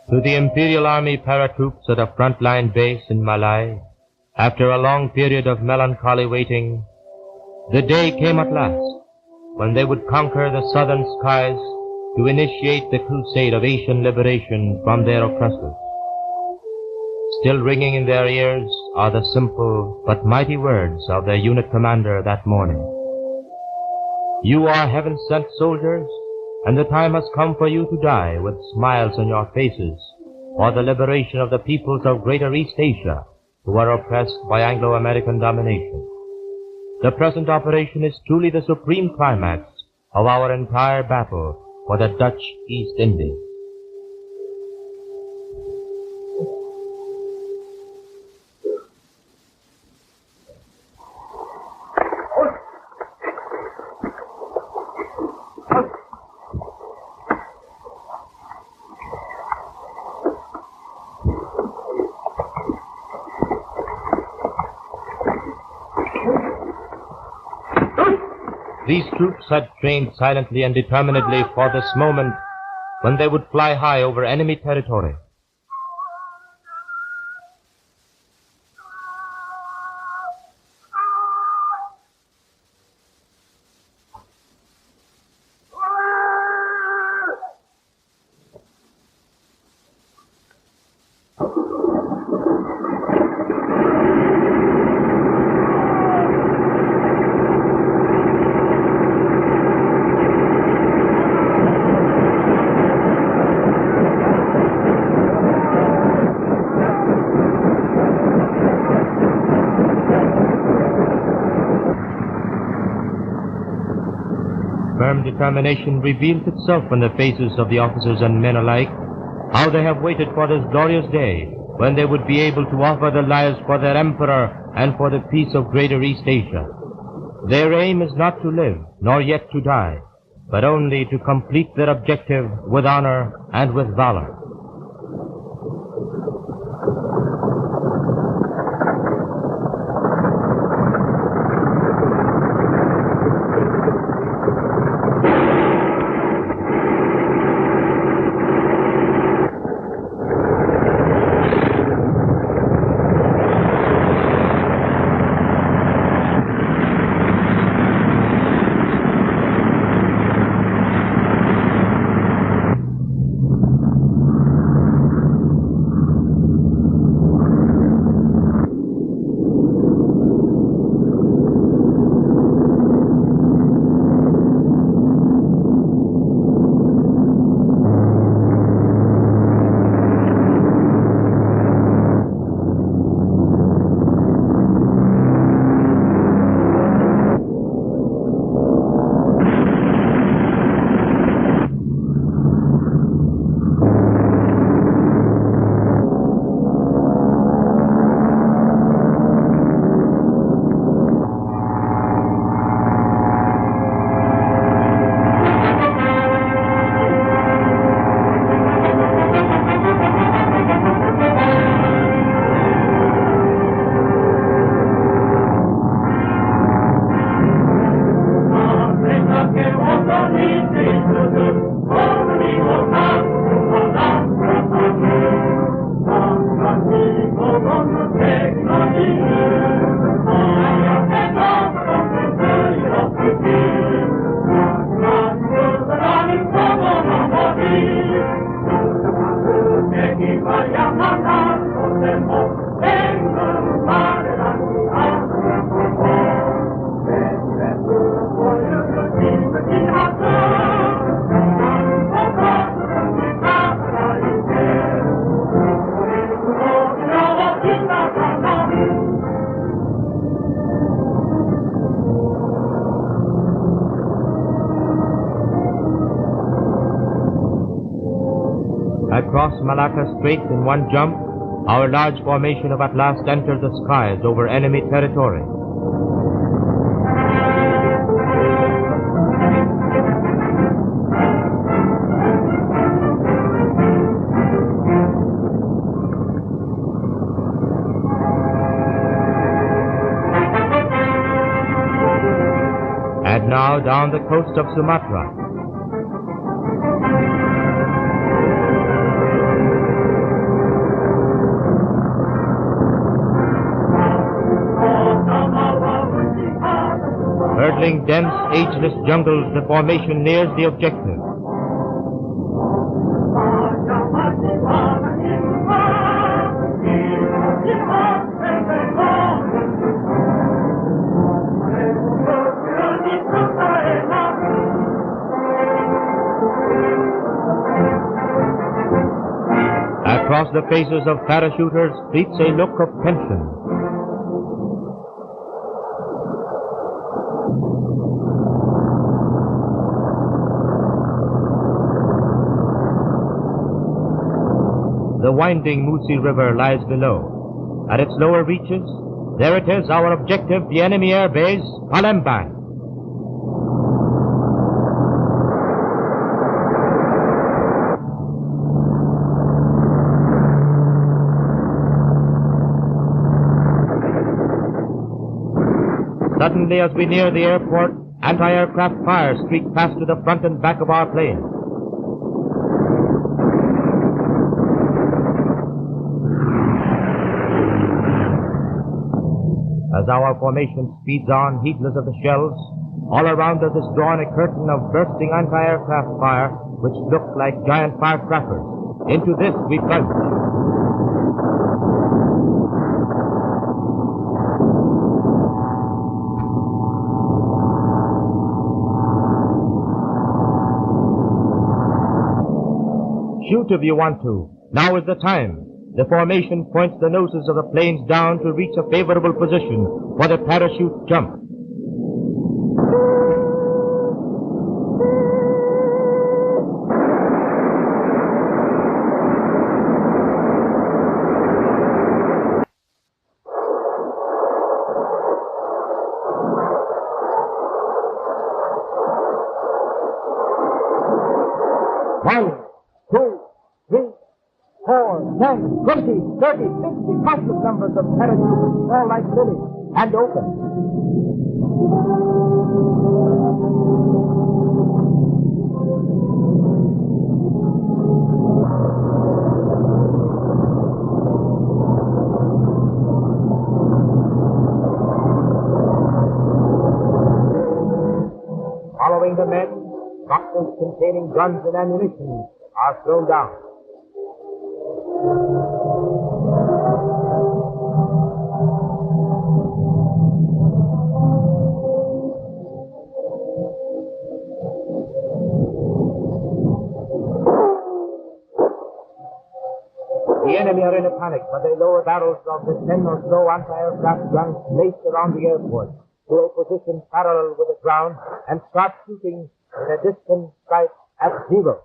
To the Imperial Army paratroops at a frontline base in Malay, after a long period of melancholy waiting, the day came at last when they would conquer the southern skies to initiate the crusade of Asian liberation from their oppressors. Still ringing in their ears are the simple but mighty words of their unit commander that morning. You are heaven-sent soldiers, and the time has come for you to die with smiles on your faces for the liberation of the peoples of Greater East Asia who are oppressed by Anglo-American domination. The present operation is truly the supreme climax of our entire battle for the Dutch East Indies. These troops had trained silently and determinedly for this moment when they would fly high over enemy territory. Firm determination reveals itself in the faces of the officers and men alike, how they have waited for this glorious day when they would be able to offer their lives for their emperor and for the peace of Greater East Asia. Their aim is not to live, nor yet to die, but only to complete their objective with honor and with valor. Across Malacca Strait in one jump, our large formation have at last entered the skies over enemy territory. And now down the coast of Sumatra. Hurdling dense, ageless jungles, the formation nears the objective. Across the faces of parachuters fleets a look of tension. The winding Musi River lies below. At its lower reaches, there it is, our objective, the enemy air base, Palembang. Suddenly, as we near the airport, anti-aircraft fire streak past to the front and back of our plane. As our formation speeds on, heedless of the shells, all around us is drawn a curtain of bursting anti-aircraft fire, which look like giant firecrackers. Into this we plunge. Shoot if you want to. Now is the time. The formation points the noses of the planes down to reach a favorable position for the parachute jump. One, 2, 3, 4, 10, 20, 30, 50, countless numbers of parachutes fall like lilies and open. Following the men, boxes containing guns and ammunition are thrown down. The enemy are in a panic, but they lower barrels of the 10 or so anti-aircraft guns placed around the airport to a position parallel with the ground and start shooting in a distant sight at zero.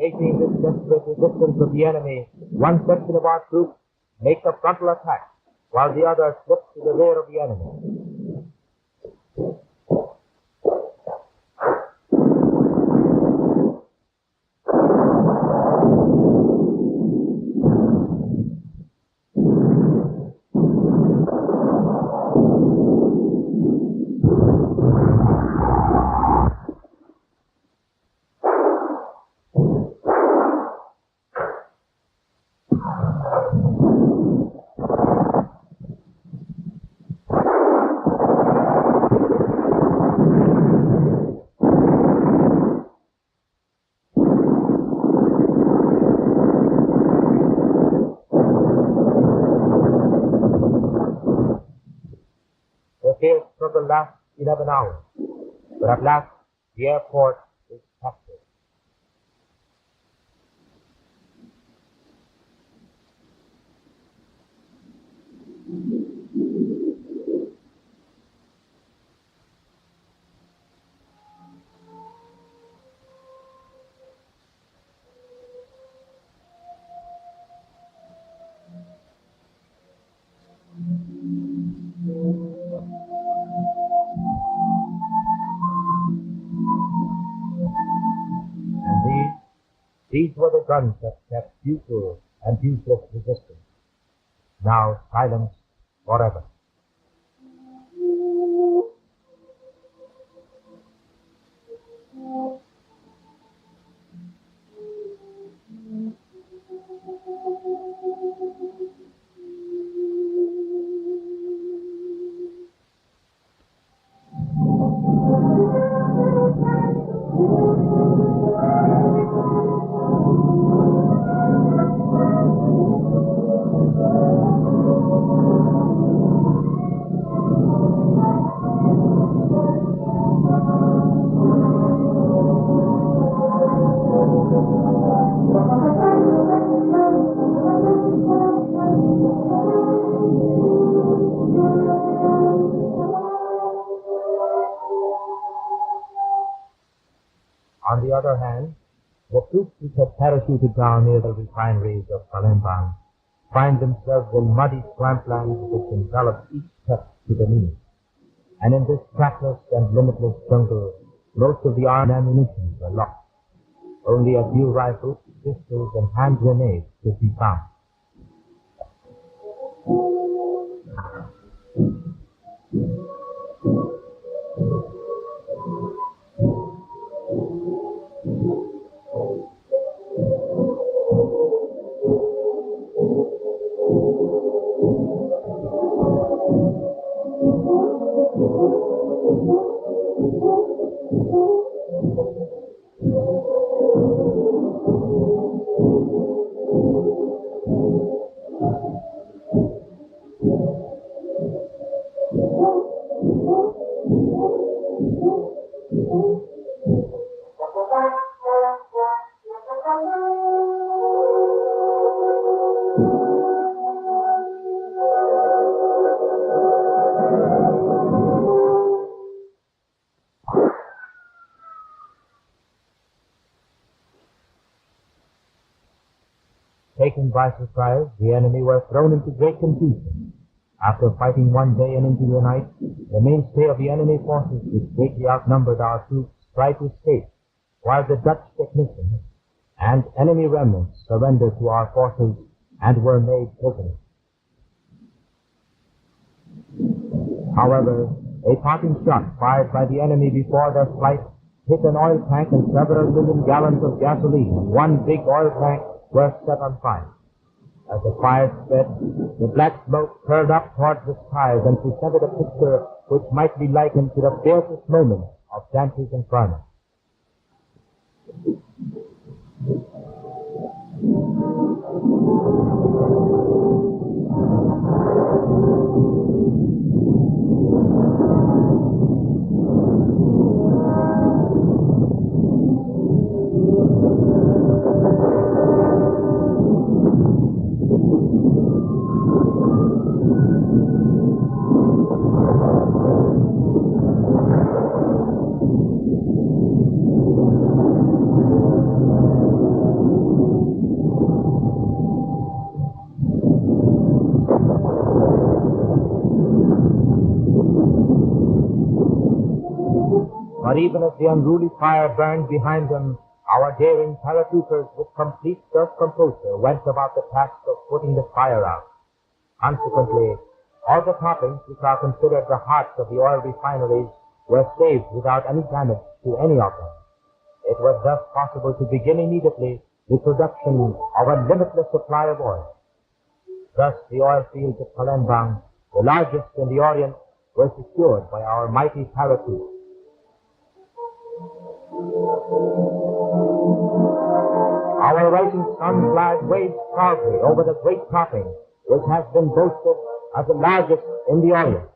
Facing this desperate resistance of the enemy, one section of our troops makes a frontal attack, while the other slips to the rear of the enemy. The fierce struggle lasts 11 hours, but at last the airport is captured. These were the guns that kept futile and useless resistance. Now silence forever. On the other hand, the troops which had parachuted down near the refineries of Palembang find themselves in muddy swamplands which envelop each step to the knee. And in this trackless and limitless jungle, most of the armed ammunition were lost. Only a few rifles, pistols, and hand grenades could be found. Taken by surprise, the enemy were thrown into great confusion. After fighting one day and into the night, the mainstay of the enemy forces, which greatly outnumbered our troops, tried to escape, while the Dutch technicians and enemy remnants surrendered to our forces and were made prisoners. However, a parting shot fired by the enemy before their flight hit an oil tank, and several million gallons of gasoline in one big oil tank were set on fire. As the fire spread, the black smoke curled up towards the skies and presented a picture which might be likened to the fiercest moment of Dante's Inferno. But even as the unruly fire burned behind them, our daring paratroopers with complete self-composure went about the task of putting the fire out. Consequently, all the toppings, which are considered the hearts of the oil refineries, were saved without any damage to any of them. It was thus possible to begin immediately the production of a limitless supply of oil. Thus, the oil fields of Palembang, the largest in the Orient, were secured by our mighty paratroopers. Our rising sun flag waves proudly over the great topping, which has been boasted as the largest in the Orient.